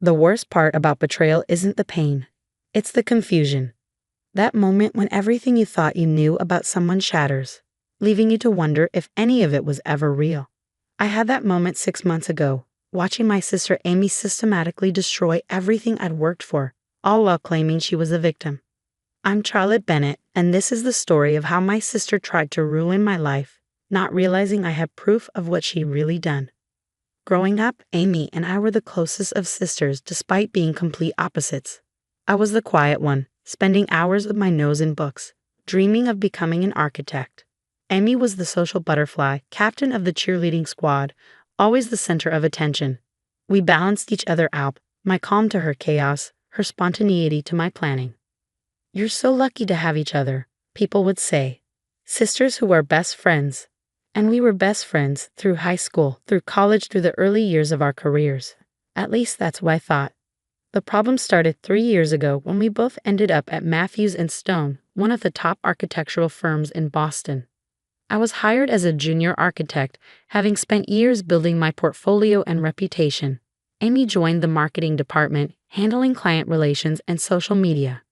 The worst part about betrayal isn't the pain, it's the confusion. That moment when everything you thought you knew about someone shatters, leaving you to wonder if any of it was ever real. I had that moment 6 months ago, watching my sister Amy systematically destroy everything I'd worked for, all while claiming she was a victim. I'm Charlotte Bennett, and this is the story of how my sister tried to ruin my life, not realizing I had proof of what she'd really done. Growing up, Amy and I were the closest of sisters despite being complete opposites. I was the quiet one, spending hours with my nose in books, dreaming of becoming an architect. Amy was the social butterfly, captain of the cheerleading squad, always the center of attention. We balanced each other out, my calm to her chaos, her spontaneity to my planning. "You're so lucky to have each other," people would say. Sisters who were best friends. And we were best friends through high school, through college, through the early years of our careers. At least that's what I thought. The problem started 3 years ago when we both ended up at Matthews and Stone, one of the top architectural firms in Boston. I was hired as a junior architect, having spent years building my portfolio and reputation. Amy joined the marketing department, handling client relations and social media.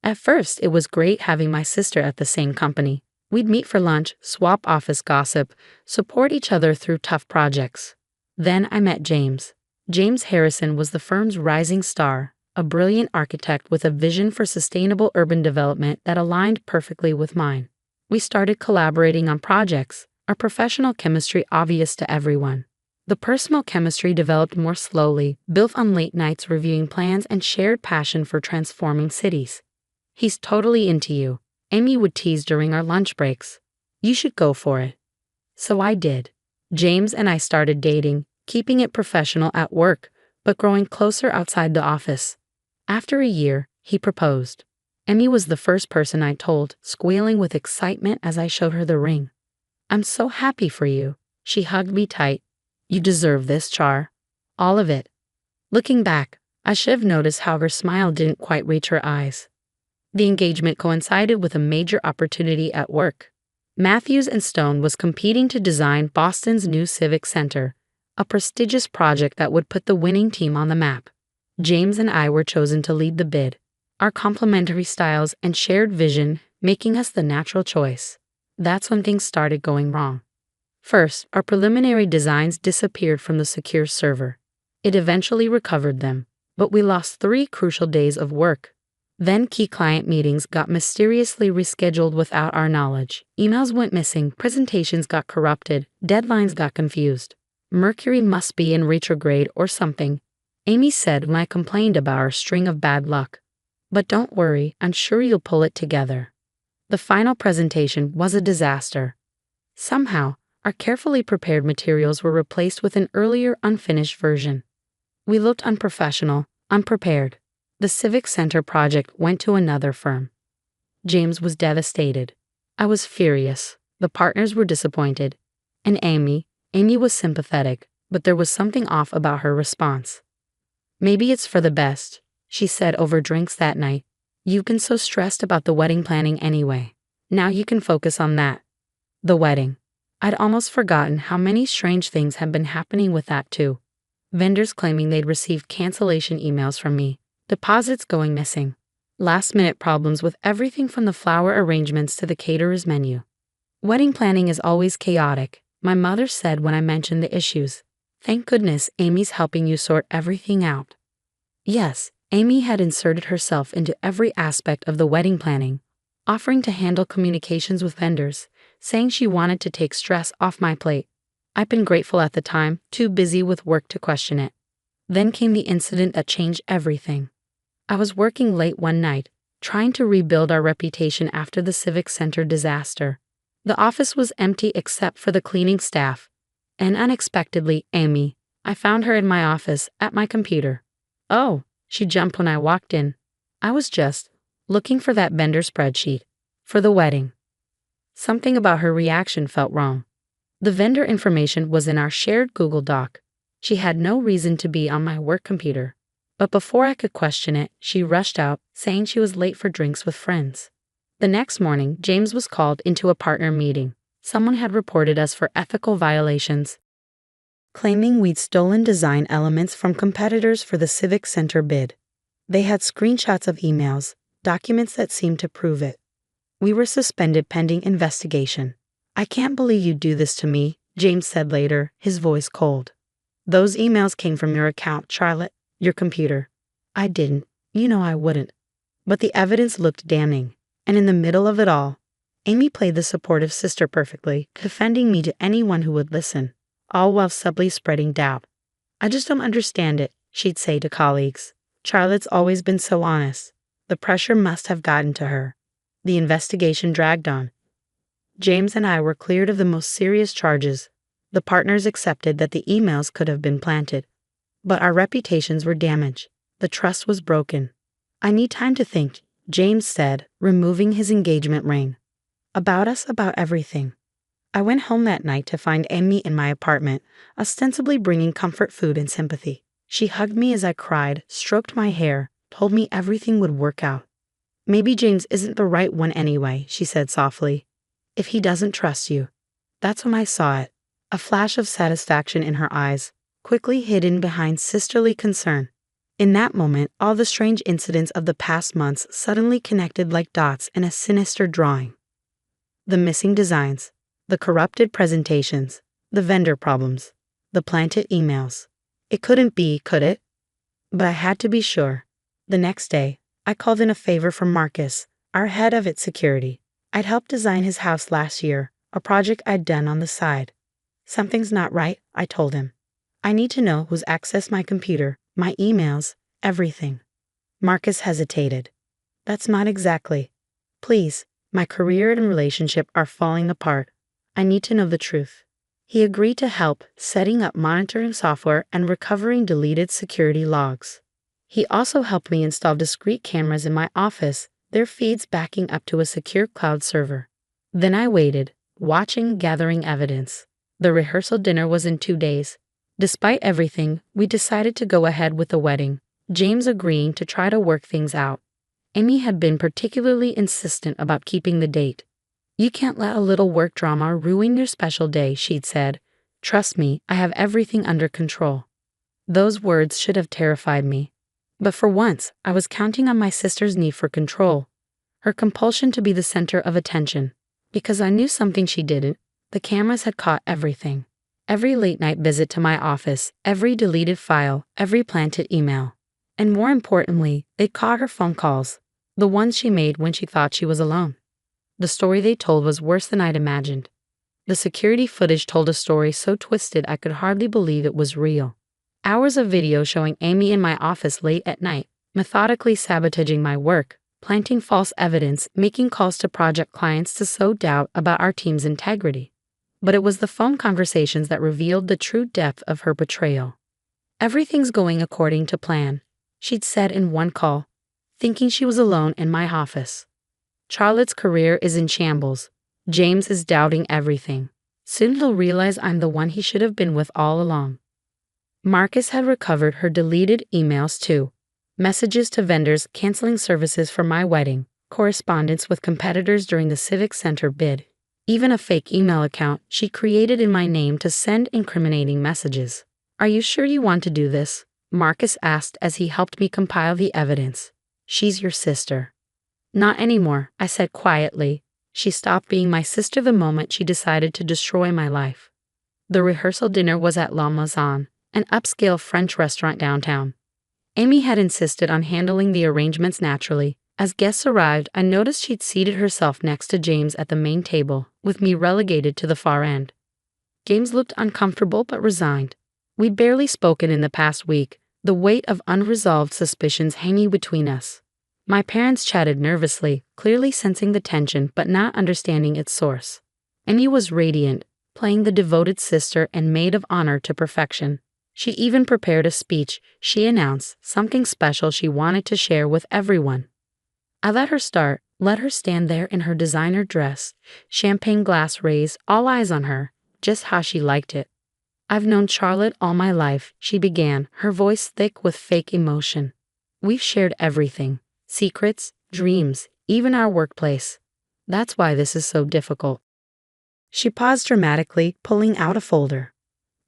At first, it was great having my sister at the same company. We'd meet for lunch, swap office gossip, support each other through tough projects. Then I met James. James Harrison was the firm's rising star, a brilliant architect with a vision for sustainable urban development that aligned perfectly with mine. We started collaborating on projects, our professional chemistry obvious to everyone. The personal chemistry developed more slowly, built on late nights reviewing plans and shared passion for transforming cities. "He's totally into you," Amy would tease during our lunch breaks. "You should go for it." So I did. James and I started dating, keeping it professional at work, but growing closer outside the office. After a year, he proposed. Amy was the first person I told, squealing with excitement as I showed her the ring. "I'm so happy for you." She hugged me tight. "You deserve this, Char. All of it." Looking back, I should have noticed how her smile didn't quite reach her eyes. The engagement coincided with a major opportunity at work. Matthews and Stone was competing to design Boston's new Civic Center, a prestigious project that would put the winning team on the map. James and I were chosen to lead the bid, our complementary styles and shared vision making us the natural choice. That's when things started going wrong. First, our preliminary designs disappeared from the secure server. It eventually recovered them, but we lost 3 crucial days of work. Then key client meetings got mysteriously rescheduled without our knowledge. Emails went missing, presentations got corrupted, deadlines got confused. Mercury must be in retrograde or something, Amy said when I complained about our string of bad luck. But don't worry, I'm sure you'll pull it together. The final presentation was a disaster. Somehow, our carefully prepared materials were replaced with an earlier unfinished version. We looked unprofessional, unprepared. The Civic Center project went to another firm. James was devastated. I was furious. The partners were disappointed. And Amy was sympathetic, but there was something off about her response. "Maybe it's for the best," she said over drinks that night. "You've been so stressed about the wedding planning anyway. Now you can focus on that." The wedding. I'd almost forgotten how many strange things had been happening with that too. Vendors claiming they'd received cancellation emails from me. Deposits going missing. Last-minute problems with everything from the flower arrangements to the caterer's menu. "Wedding planning is always chaotic," my mother said when I mentioned the issues. "Thank goodness Amy's helping you sort everything out." Yes, Amy had inserted herself into every aspect of the wedding planning, offering to handle communications with vendors, saying she wanted to take stress off my plate. I'd been grateful at the time, too busy with work to question it. Then came the incident that changed everything. I was working late one night, trying to rebuild our reputation after the Civic Center disaster. The office was empty except for the cleaning staff. And unexpectedly, I found her in my office, at my computer. "Oh," she jumped when I walked in. I was just looking for that vendor spreadsheet. For the wedding. Something about her reaction felt wrong. The vendor information was in our shared Google Doc. She had no reason to be on my work computer. But before I could question it, she rushed out, saying she was late for drinks with friends. The next morning, James was called into a partner meeting. Someone had reported us for ethical violations. claiming we'd stolen design elements from competitors for the Civic Center bid. They had screenshots of emails, documents that seemed to prove it. We were suspended pending investigation. I can't believe you'd do this to me, James said later, his voice cold. Those emails came from your account, Charlotte, your computer. I didn't. You know I wouldn't. But the evidence looked damning. And in the middle of it all, Amy played the supportive sister perfectly, defending me to anyone who would listen, all while subtly spreading doubt. I just don't understand it, she'd say to colleagues. Charlotte's always been so honest. The pressure must have gotten to her. The investigation dragged on. James and I were cleared of the most serious charges. The partners accepted that the emails could have been planted. But our reputations were damaged. The trust was broken. I need time to think, James said, removing his engagement ring. About everything. I went home that night to find Amy in my apartment, ostensibly bringing comfort food and sympathy. She hugged me as I cried, stroked my hair, told me everything would work out. Maybe James isn't the right one anyway, she said softly. If he doesn't trust you. That's when I saw it. A flash of satisfaction in her eyes, quickly hidden behind sisterly concern. In that moment, all the strange incidents of the past months suddenly connected like dots in a sinister drawing. The missing designs, the corrupted presentations, the vendor problems, the planted emails. It couldn't be, could it? But I had to be sure. The next day, I called in a favor from Marcus, our head of its security. I'd helped design his house last year, a project I'd done on the side. Something's not right, I told him. I need to know who's accessed my computer, my emails, everything. Marcus hesitated. That's not exactly. Please, my career and relationship are falling apart. I need to know the truth. He agreed to help, setting up monitoring software and recovering deleted security logs. He also helped me install discrete cameras in my office, their feeds backing up to a secure cloud server. Then I waited, watching, gathering evidence. The rehearsal dinner was in 2 days. Despite everything, we decided to go ahead with the wedding, James agreeing to try to work things out. Amy had been particularly insistent about keeping the date. You can't let a little work drama ruin your special day, she'd said. Trust me, I have everything under control. Those words should have terrified me. But for once, I was counting on my sister's need for control, her compulsion to be the center of attention. Because I knew something she didn't, the cameras had caught everything. Every late-night visit to my office, every deleted file, every planted email. And more importantly, they'd caught her phone calls, the ones she made when she thought she was alone. The story they told was worse than I'd imagined. The security footage told a story so twisted I could hardly believe it was real. Hours of video showing Amy in my office late at night, methodically sabotaging my work, planting false evidence, making calls to project clients to sow doubt about our team's integrity. But it was the phone conversations that revealed the true depth of her betrayal. Everything's going according to plan, she'd said in one call, thinking she was alone in my office. Charlotte's career is in shambles. James is doubting everything. Soon he'll realize I'm the one he should have been with all along. Marcus had recovered her deleted emails too. Messages to vendors canceling services for my wedding, correspondence with competitors during the Civic Center bid, even a fake email account she created in my name to send incriminating messages. Are you sure you want to do this? Marcus asked as he helped me compile the evidence. She's your sister. Not anymore, I said quietly. She stopped being my sister the moment she decided to destroy my life. The rehearsal dinner was at La Maison, an upscale French restaurant downtown. Amy had insisted on handling the arrangements naturally. As guests arrived, I noticed she'd seated herself next to James at the main table, with me relegated to the far end. James looked uncomfortable but resigned. We'd barely spoken in the past week, the weight of unresolved suspicions hanging between us. My parents chatted nervously, clearly sensing the tension but not understanding its source. Amy was radiant, playing the devoted sister and maid of honor to perfection. She even prepared a speech, she announced, something special she wanted to share with everyone. I let her start, let her stand there in her designer dress, champagne glass raised, all eyes on her, just how she liked it. I've known Charlotte all my life, she began, her voice thick with fake emotion. We've shared everything, secrets, dreams, even our workplace. That's why this is so difficult. She paused dramatically, pulling out a folder.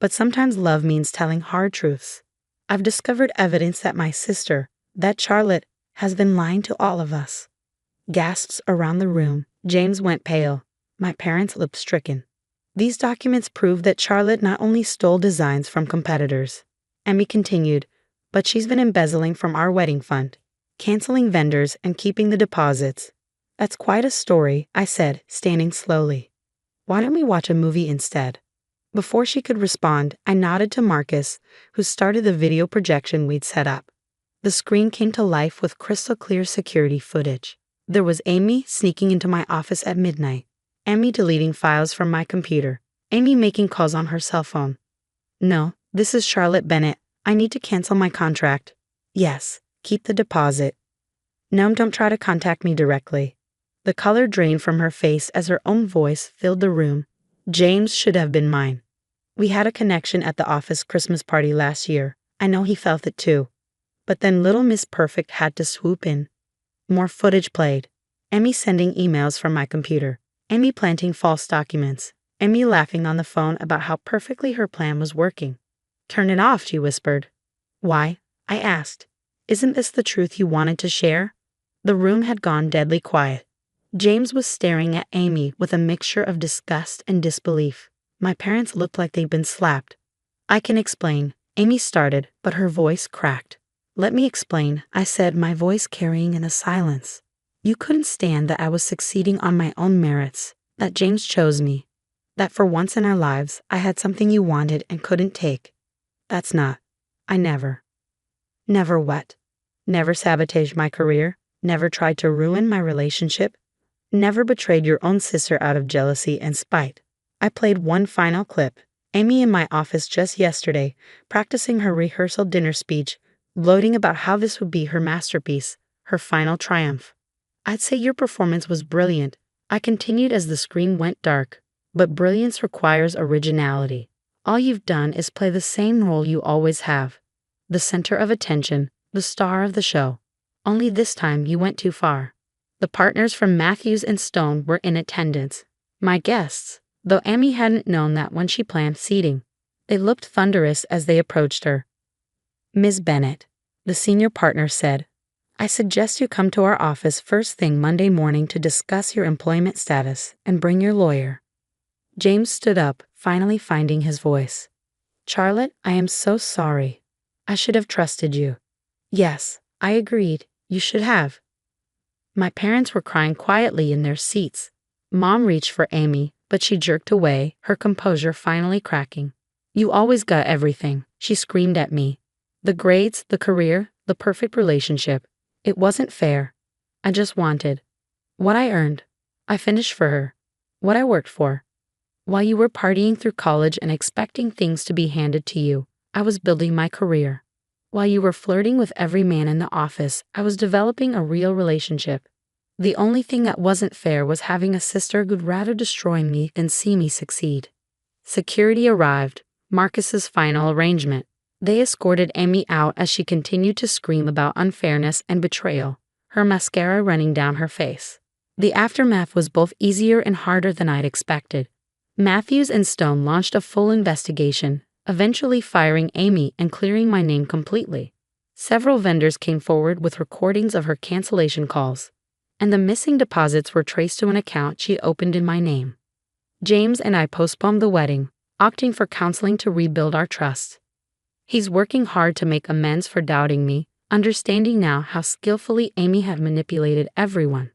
But sometimes love means telling hard truths. I've discovered evidence that my sister, that Charlotte, has been lying to all of us. Gasps around the room. James went pale. My parents looked stricken. These documents prove that Charlotte not only stole designs from competitors. Emmy continued, but she's been embezzling from our wedding fund, canceling vendors and keeping the deposits. That's quite a story, I said, standing slowly. Why don't we watch a movie instead? Before she could respond, I nodded to Marcus, who started the video projection we'd set up. The screen came to life with crystal clear security footage. There was Amy sneaking into my office at midnight, Amy deleting files from my computer, Amy making calls on her cell phone. No, this is Charlotte Bennett. I need to cancel my contract. Yes, keep the deposit. No, don't try to contact me directly. The color drained from her face as her own voice filled the room. James should have been mine. We had a connection at the office Christmas party last year. I know he felt it too. But then little Miss Perfect had to swoop in. More footage played. Emmy sending emails from my computer. Emmy planting false documents. Emmy laughing on the phone about how perfectly her plan was working. Turn it off, she whispered. Why? I asked. Isn't this the truth you wanted to share? The room had gone deadly quiet. James was staring at Amy with a mixture of disgust and disbelief. My parents looked like they'd been slapped. I can explain, Amy started, but her voice cracked. Let me explain, I said, my voice carrying in a silence. You couldn't stand that I was succeeding on my own merits, that James chose me, that for once in our lives I had something you wanted and couldn't take. That's not. I never. Never what? Never sabotaged my career, never tried to ruin my relationship, never betrayed your own sister out of jealousy and spite. I played one final clip. Amy in my office just yesterday, practicing her rehearsal dinner speech, gloating about how this would be her masterpiece, her final triumph. I'd say your performance was brilliant, I continued as the screen went dark, but brilliance requires originality. All you've done is play the same role you always have. The center of attention, the star of the show. Only this time you went too far. The partners from Matthews and Stone were in attendance. My guests, though Amy hadn't known that when she planned seating. They looked thunderous as they approached her. Ms. Bennett, the senior partner said, I suggest you come to our office first thing Monday morning to discuss your employment status and bring your lawyer. James stood up, finally finding his voice. Charlotte, I am so sorry. I should have trusted you. Yes, I agreed. You should have. My parents were crying quietly in their seats. Mom reached for Amy, but she jerked away, her composure finally cracking. You always got everything, she screamed at me. The grades, the career, the perfect relationship. It wasn't fair. I just wanted what I earned. I finished for her. What I worked for. While you were partying through college and expecting things to be handed to you, I was building my career. While you were flirting with every man in the office, I was developing a real relationship. The only thing that wasn't fair was having a sister who'd rather destroy me than see me succeed. Security arrived, Marcus's final arrangement. They escorted Amy out as she continued to scream about unfairness and betrayal, her mascara running down her face. The aftermath was both easier and harder than I'd expected. Matthews and Stone launched a full investigation, eventually firing Amy and clearing my name completely. Several vendors came forward with recordings of her cancellation calls, and the missing deposits were traced to an account she opened in my name. James and I postponed the wedding, opting for counseling to rebuild our trust. He's working hard to make amends for doubting me, understanding now how skillfully Amy had manipulated everyone.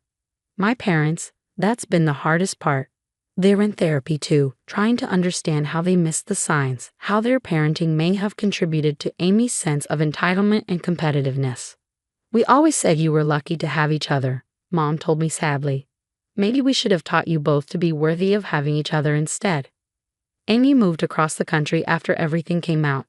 My parents, that's been the hardest part. They're in therapy too, trying to understand how they missed the signs, how their parenting may have contributed to Amy's sense of entitlement and competitiveness. We always said you were lucky to have each other, Mom told me sadly. Maybe we should have taught you both to be worthy of having each other instead. Amy moved across the country after everything came out.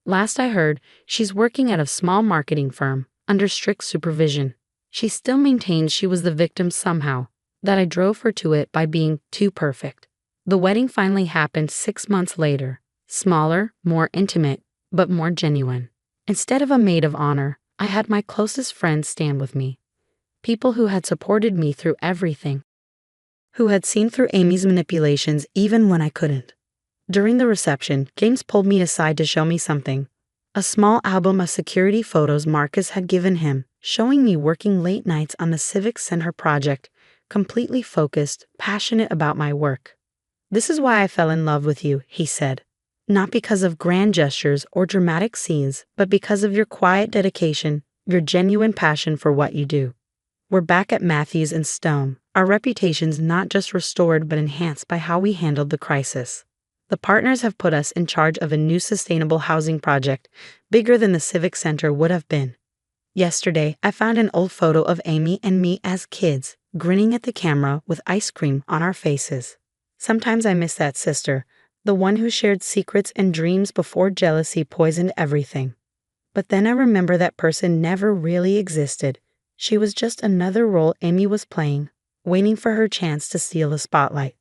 Last I heard, she's working at a small marketing firm, under strict supervision. She still maintains she was the victim somehow, that I drove her to it by being too perfect. The wedding finally happened 6 months later, smaller, more intimate, but more genuine. Instead of a maid of honor, I had my closest friends stand with me. People who had supported me through everything. Who had seen through Amy's manipulations even when I couldn't. During the reception, James pulled me aside to show me something. A small album of security photos Marcus had given him, showing me working late nights on the Civic Center project, completely focused, passionate about my work. "This is why I fell in love with you," he said. "Not because of grand gestures or dramatic scenes, but because of your quiet dedication, your genuine passion for what you do." We're back at Matthews and Stone, our reputations not just restored but enhanced by how we handled the crisis. The partners have put us in charge of a new sustainable housing project, bigger than the Civic Center would have been. Yesterday, I found an old photo of Amy and me as kids, grinning at the camera with ice cream on our faces. Sometimes I miss that sister, the one who shared secrets and dreams before jealousy poisoned everything. But then I remember that person never really existed. She was just another role Amy was playing, waiting for her chance to steal the spotlight.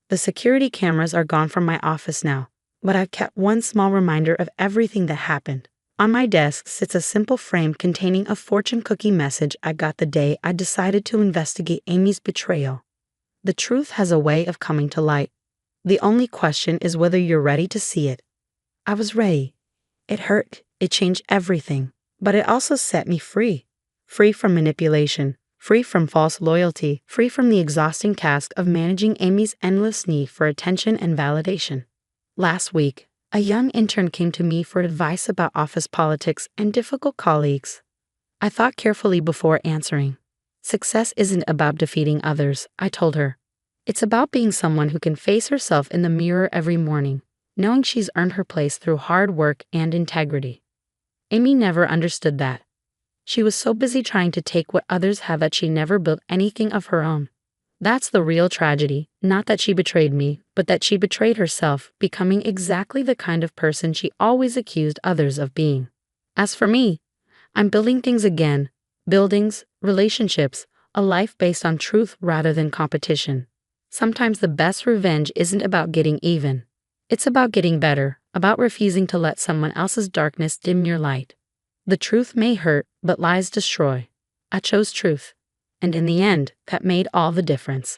The security cameras are gone from my office now, but I've kept one small reminder of everything that happened. On my desk sits a simple frame containing a fortune cookie message I got the day I decided to investigate Amy's betrayal. The truth has a way of coming to light. The only question is whether you're ready to see it. I was ready. It hurt. It changed everything. But it also set me free. Free from manipulation. Free from false loyalty, free from the exhausting task of managing Amy's endless need for attention and validation. Last week, a young intern came to me for advice about office politics and difficult colleagues. I thought carefully before answering. Success isn't about defeating others, I told her. It's about being someone who can face herself in the mirror every morning, knowing she's earned her place through hard work and integrity. Amy never understood that. She was so busy trying to take what others had that she never built anything of her own. That's the real tragedy, not that she betrayed me, but that she betrayed herself, becoming exactly the kind of person she always accused others of being. As for me, I'm building things again, buildings, relationships, a life based on truth rather than competition. Sometimes the best revenge isn't about getting even. It's about getting better, about refusing to let someone else's darkness dim your light. The truth may hurt, but lies destroy. I chose truth. And in the end, that made all the difference.